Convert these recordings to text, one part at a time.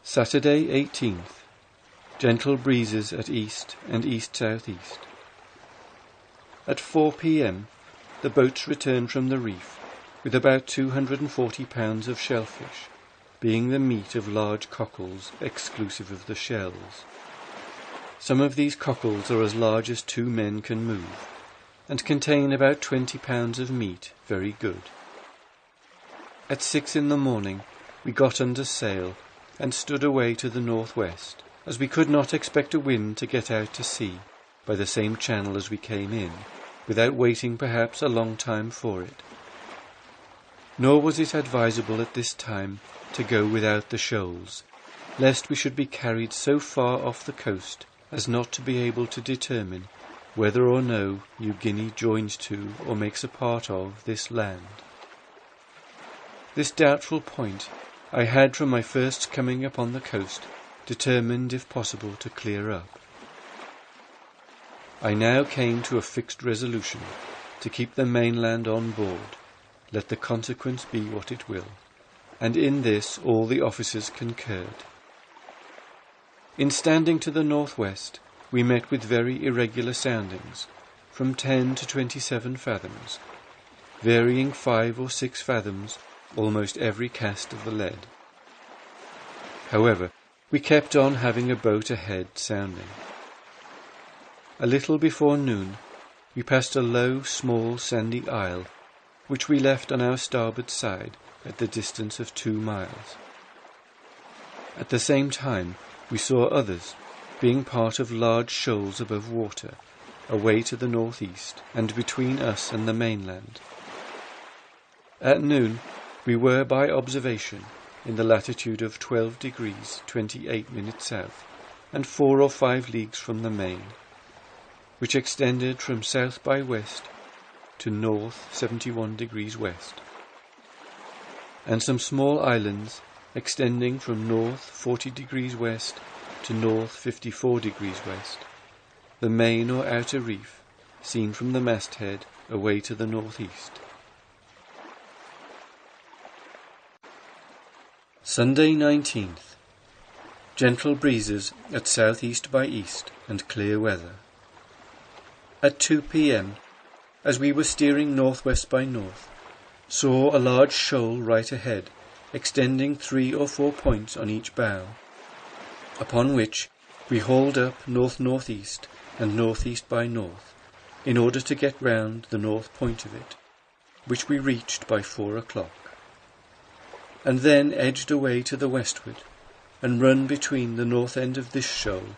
Saturday 18th. Gentle breezes at east and east-southeast. At 4 p.m. the boats returned from the reef with about 240 pounds of shellfish, being the meat of large cockles exclusive of the shells. Some of these cockles are as large as 2 men can move, and contain about 20 pounds of meat, very good. At 6 in the morning we got under sail and stood away to the northwest, as we could not expect a wind to get out to sea by the same channel as we came in, without waiting perhaps a long time for it. Nor was it advisable at this time to go without the shoals, lest we should be carried so far off the coast as not to be able to determine whether or no New Guinea joins to or makes a part of this land. This doubtful point I had from my first coming upon the coast determined, if possible, to clear up. I now came to a fixed resolution to keep the mainland on board, let the consequence be what it will, and in this all the officers concurred. In standing to the northwest, we met with very irregular soundings, from 10 to 27 fathoms, varying 5 or 6 fathoms almost every cast of the lead. However, we kept on having a boat ahead sounding. A little before noon, we passed a low, small, sandy isle, which we left on our starboard side at the distance of 2 miles. At the same time, we saw others, being part of large shoals above water, away to the northeast and between us and the mainland. At noon, we were by observation in the latitude of 12 degrees 28 minutes south and 4 or 5 leagues from the main, which extended from south by west to north 71 degrees west, and some small islands extending from north 40 degrees west to north 54 degrees west, the main or outer reef seen from the masthead away to the northeast. Sunday 19th. Gentle breezes at southeast by east and clear weather. At 2 p.m, as we were steering northwest by north, saw a large shoal right ahead, extending 3 or 4 points on each bow, upon which we hauled up north-northeast and northeast by north, in order to get round the north point of it, which we reached by 4 o'clock. And then edged away to the westward, and run between the north end of this shoal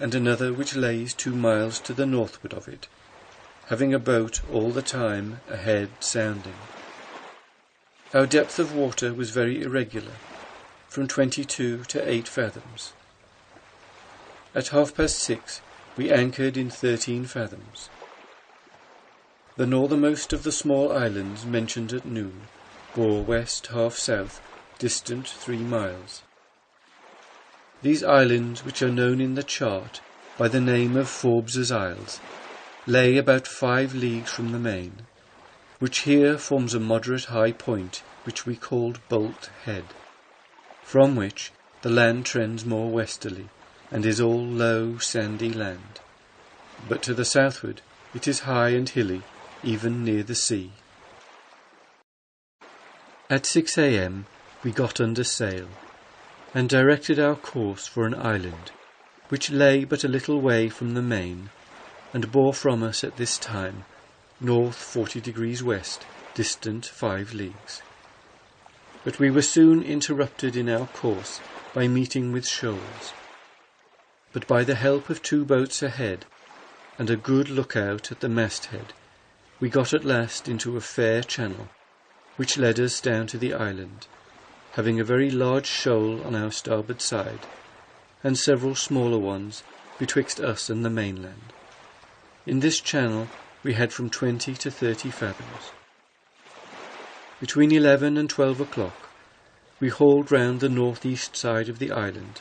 and another which lays 2 miles to the northward of it, having a boat all the time ahead sounding. Our depth of water was very irregular, from 22 to 8 fathoms. At 6:30 we anchored in 13 fathoms. The northernmost of the small islands mentioned at noon bore west half south, distant 3 miles. These islands, which are known in the chart by the name of Forbes's Isles, lay about 5 leagues from the main, which here forms a moderate high point which we called Bolt Head, from which the land trends more westerly and is all low sandy land, but to the southward it is high and hilly, even near the sea. At 6 a.m. we got under sail, and directed our course for an island, which lay but a little way from the main, and bore from us at this time north 40 degrees west, distant 5 leagues. But we were soon interrupted in our course by meeting with shoals. But by the help of 2 boats ahead, and a good lookout at the masthead, we got at last into a fair channel, which led us down to the island, having a very large shoal on our starboard side, and several smaller ones betwixt us and the mainland. In this channel we had from 20 to 30 fathoms. Between 11 and 12 o'clock we hauled round the northeast side of the island,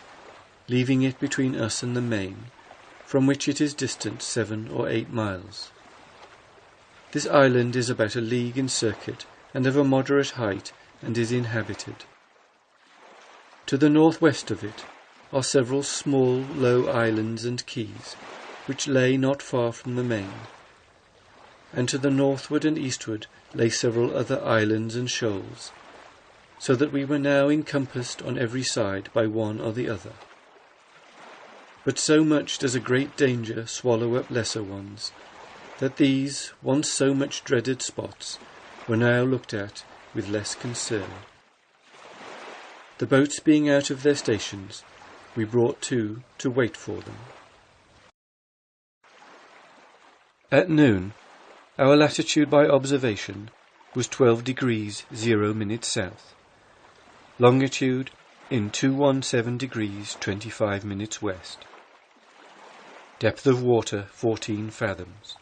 leaving it between us and the main, from which it is distant 7 or 8 miles. This island is about a league in circuit and of a moderate height, and is inhabited. To the northwest of it are several small, low islands and keys, which lay not far from the main, and to the northward and eastward lay several other islands and shoals, so that we were now encompassed on every side by one or the other. But so much does a great danger swallow up lesser ones, that these, once so much dreaded spots, were now looked at with less concern. The boats being out of their stations, we brought to wait for them. At noon, our latitude by observation was 12 degrees 0 minutes south, longitude in 217 degrees 25 minutes west, depth of water 14 fathoms.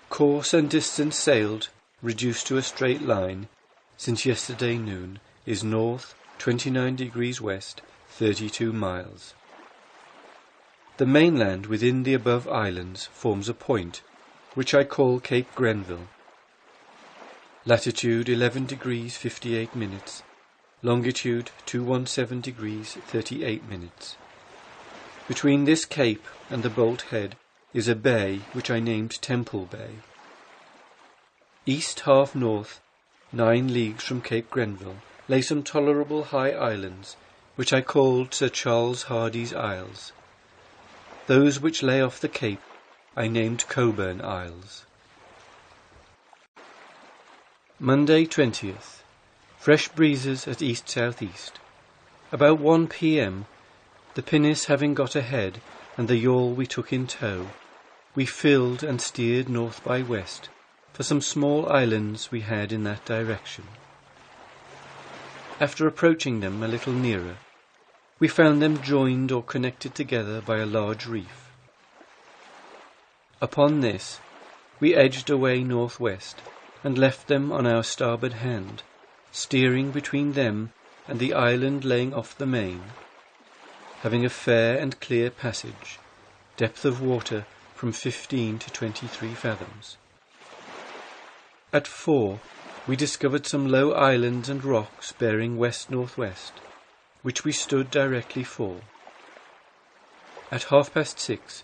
Course and distance sailed, reduced to a straight line, since yesterday noon, is north 29 degrees west, 32 miles. The mainland within the above islands forms a point, which I call Cape Grenville. Latitude 11 degrees 58 minutes, longitude 217 degrees 38 minutes. Between this cape and the Bolt Head is a bay which I named Temple Bay. East half north, 9 leagues from Cape Grenville, lay some tolerable high islands, which I called Sir Charles Hardy's Isles. Those which lay off the cape I named Coburn Isles. Monday 20th. Fresh breezes at east-south-east. About 1 p.m, the pinnace having got ahead and the yawl we took in tow, we filled and steered north by west for some small islands we had in that direction. After approaching them a little nearer, we found them joined or connected together by a large reef. Upon this, we edged away northwest and left them on our starboard hand, steering between them and the island laying off the main, having a fair and clear passage, depth of water from 15 to 23 fathoms. At 4, we discovered some low islands and rocks bearing west-northwest, which we stood directly for. At 6:30,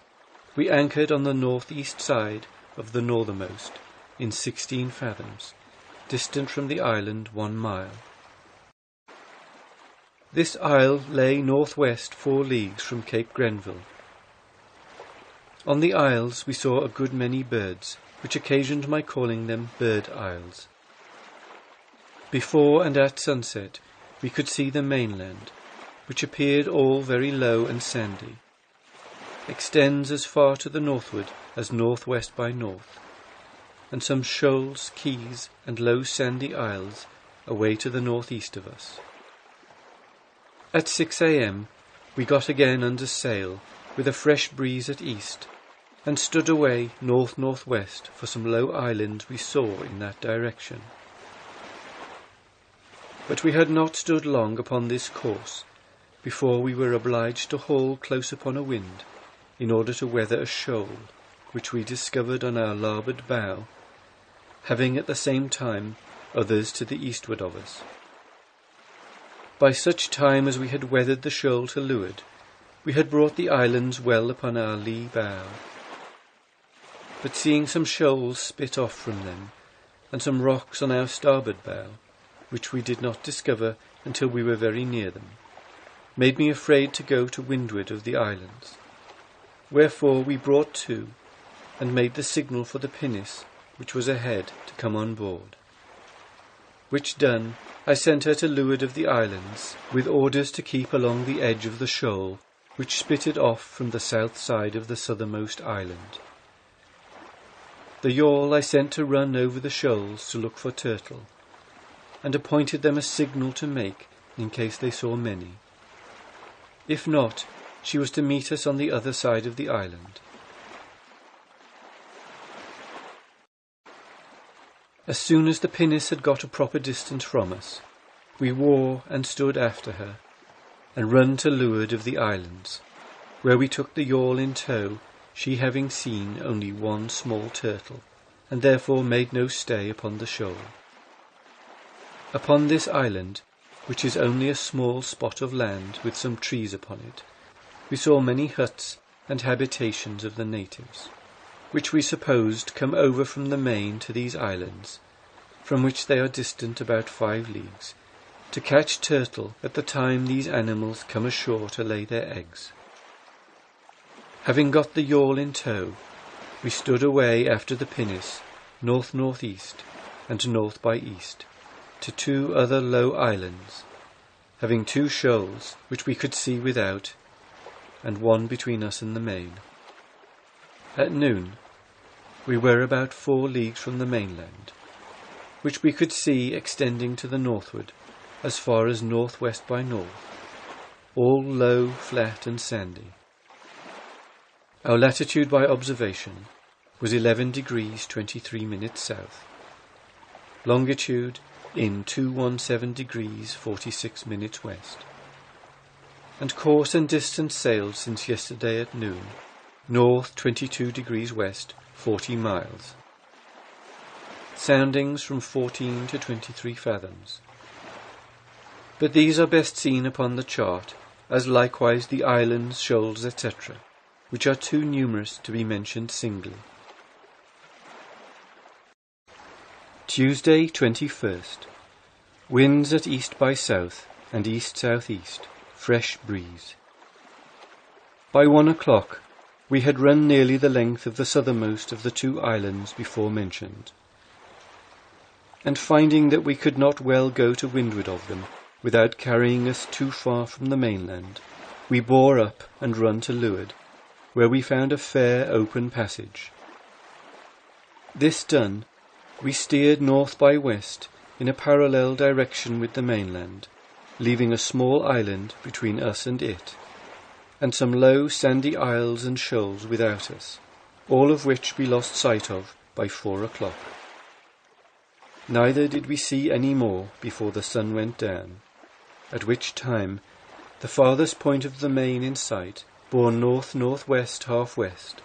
we anchored on the northeast side of the northernmost, in 16 fathoms, distant from the island 1 mile. This isle lay northwest 4 leagues from Cape Grenville. On the isles we saw a good many birds, which occasioned my calling them Bird Isles. Before and at sunset we could see the mainland, which appeared all very low and sandy, extends as far to the northward as northwest by north, and some shoals, keys, and low sandy isles away to the northeast of us. At 6 a.m. we got again under sail with a fresh breeze at east, and stood away north-northwest for some low islands we saw in that direction. But we had not stood long upon this course before we were obliged to haul close upon a wind in order to weather a shoal which we discovered on our larboard bow, having at the same time others to the eastward of us. By such time as we had weathered the shoal to leeward, we had brought the islands well upon our lee bow. But seeing some shoals spit off from them, and some rocks on our starboard bow, which we did not discover until we were very near them, made me afraid to go to windward of the islands. Wherefore we brought to, and made the signal for the pinnace, which was ahead, to come on board. Which done, I sent her to leeward of the islands, with orders to keep along the edge of the shoal, which spitted off from the south side of the southernmost island. The yawl I sent to run over the shoals to look for turtle, and appointed them a signal to make in case they saw many. If not, she was to meet us on the other side of the island. As soon as the pinnace had got a proper distance from us, we wore and stood after her, and run to leeward of the islands, where we took the yawl in tow, she having seen only one small turtle, and therefore made no stay upon the shoal. Upon this island which is only a small spot of land with some trees upon it, we saw many huts and habitations of the natives, which we supposed come over from the main to these islands, from which they are distant about 5 leagues, to catch turtle at the time these animals come ashore to lay their eggs. Having got the yawl in tow, we stood away after the pinnace, north-northeast and north by east, to 2 other low islands, having 2 shoals which we could see without, and 1 between us and the main. At noon we were about 4 leagues from the mainland, which we could see extending to the northward as far as northwest by north, all low, flat and sandy. Our latitude by observation was 11 degrees 23 minutes south, longitude in 217 degrees 46 minutes west, and course and distance sailed since yesterday at noon, north 22 degrees west, 40 miles. Soundings from 14 to 23 fathoms. But these are best seen upon the chart, as likewise the islands, shoals, etc., which are too numerous to be mentioned singly. Tuesday, 21st. Winds at east by south and east-southeast, fresh breeze. By 1 o'clock we had run nearly the length of the southernmost of the 2 islands before mentioned, and finding that we could not well go to windward of them without carrying us too far from the mainland, we bore up and run to leeward, where we found a fair open passage. This done, we steered north by west in a parallel direction with the mainland, leaving a small island between us and it, and some low sandy isles and shoals without us, all of which we lost sight of by 4 o'clock. Neither did we see any more before the sun went down, at which time the farthest point of the main in sight bore north-northwest half-west.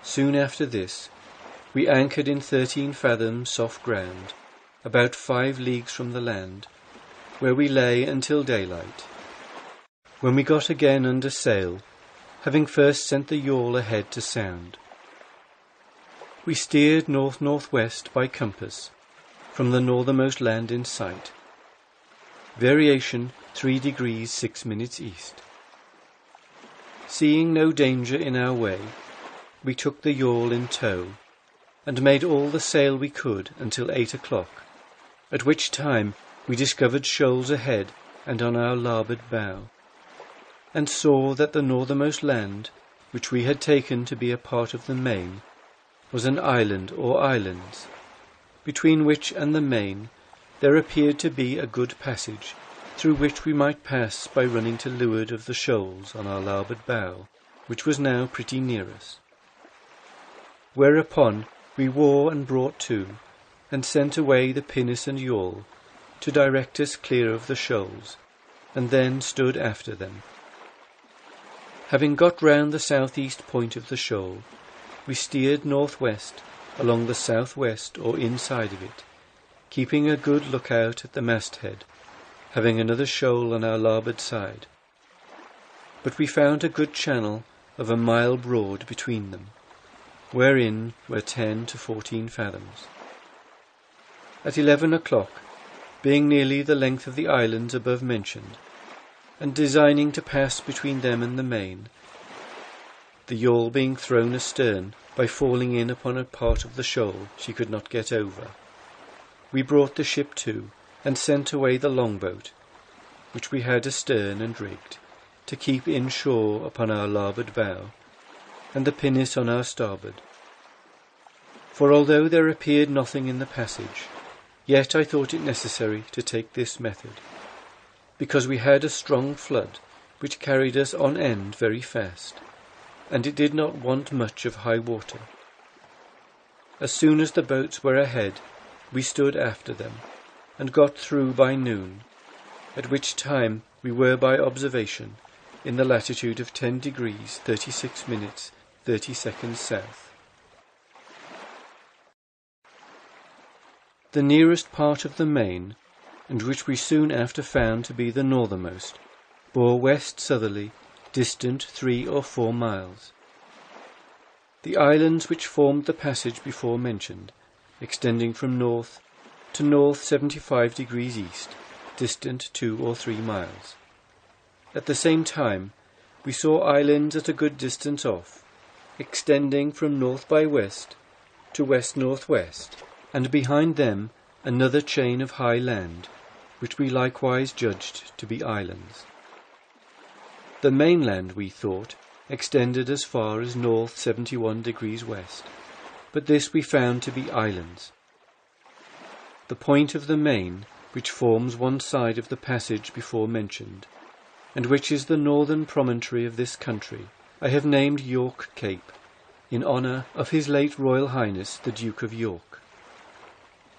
Soon after this we anchored in 13 fathoms soft ground, about 5 leagues from the land, where we lay until daylight, when we got again under sail, having first sent the yawl ahead to sound. We steered north-northwest by compass, from the northernmost land in sight. Variation 3 degrees 6 minutes east. Seeing no danger in our way, we took the yawl in tow, and made all the sail we could until 8 o'clock, at which time we discovered shoals ahead and on our larboard bow, and saw that the northernmost land, which we had taken to be a part of the main, was an island or islands, between which and the main there appeared to be a good passage, through which we might pass by running to leeward of the shoals on our larboard bow, which was now pretty near us. Whereupon we wore and brought to, and sent away the pinnace and yawl, to direct us clear of the shoals, and then stood after them. Having got round the southeast point of the shoal, we steered northwest along the southwest or inside of it, keeping a good lookout at the masthead, having another shoal on our larboard side. But we found a good channel of a mile broad between them, wherein were 10 to 14 fathoms. At 11 o'clock, being nearly the length of the islands above mentioned, and designing to pass between them and the main, the yawl being thrown astern by falling in upon a part of the shoal she could not get over, we brought the ship to, and sent away the longboat, which we had astern and rigged, to keep inshore upon our larboard bow, and the pinnace on our starboard. For although there appeared nothing in the passage, yet I thought it necessary to take this method, because we had a strong flood, which carried us on end very fast, and it did not want much of high water. As soon as the boats were ahead, we stood after them, and got through by noon, at which time we were by observation in the latitude of 10 degrees 36 minutes 30 seconds south. The nearest part of the main and which we soon after found to be the northernmost, bore west southerly, distant 3 or 4 miles. The islands which formed the passage before mentioned, extending from north to north 75 degrees east, distant 2 or 3 miles. At the same time, we saw islands at a good distance off, extending from north by west to west-northwest, and behind them another chain of high land, which we likewise judged to be islands. The mainland, we thought, extended as far as north 71 degrees west, but this we found to be islands. The point of the main, which forms one side of the passage before mentioned, and which is the northern promontory of this country, I have named York Cape, in honour of His late Royal Highness the Duke of York.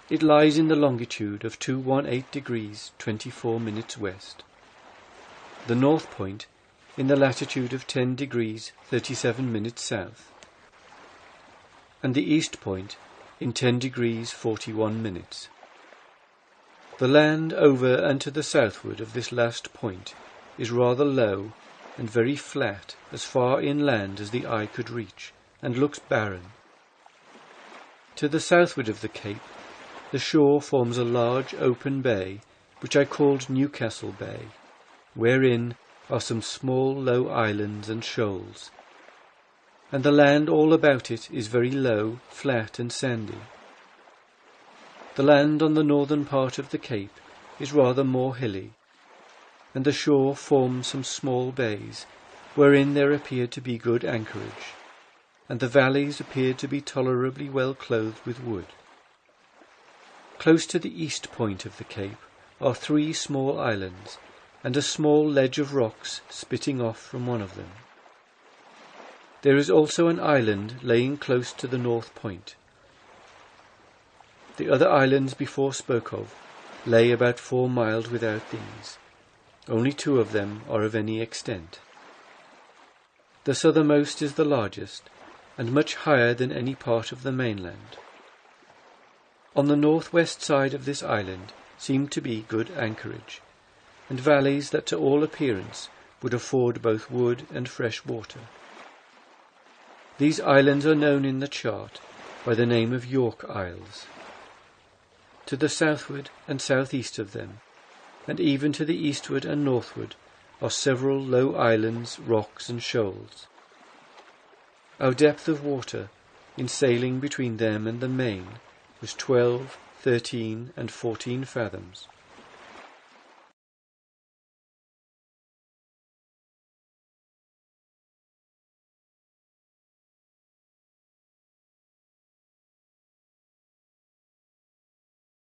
It lies in the longitude of 218 degrees 24 minutes west. The north point in the latitude of 10 degrees 37 minutes south, and the east point in 10 degrees 41 minutes. The land over and to the southward of this last point is rather low and very flat as far inland as the eye could reach, and looks barren. To the southward of the cape, the shore forms a large open bay, which I called Newcastle Bay, wherein are some small low islands and shoals, and the land all about it is very low, flat and sandy. The land on the northern part of the cape is rather more hilly, and the shore forms some small bays, wherein there appeared to be good anchorage, and the valleys appeared to be tolerably well clothed with wood. Close to the east point of the cape are 3 small islands, and a small ledge of rocks spitting off from one of them. There is also an island laying close to the north point. The other islands before spoke of lay about 4 miles without these. Only 2 of them are of any extent. The southernmost is the largest, and much higher than any part of the mainland. On the northwest side of this island seemed to be good anchorage, and valleys that to all appearance would afford both wood and fresh water. These islands are known in the chart by the name of York Isles. To the southward and southeast of them, and even to the eastward and northward, are several low islands, rocks and shoals. Our depth of water in sailing between them and the main was 12, 13 and 14 fathoms.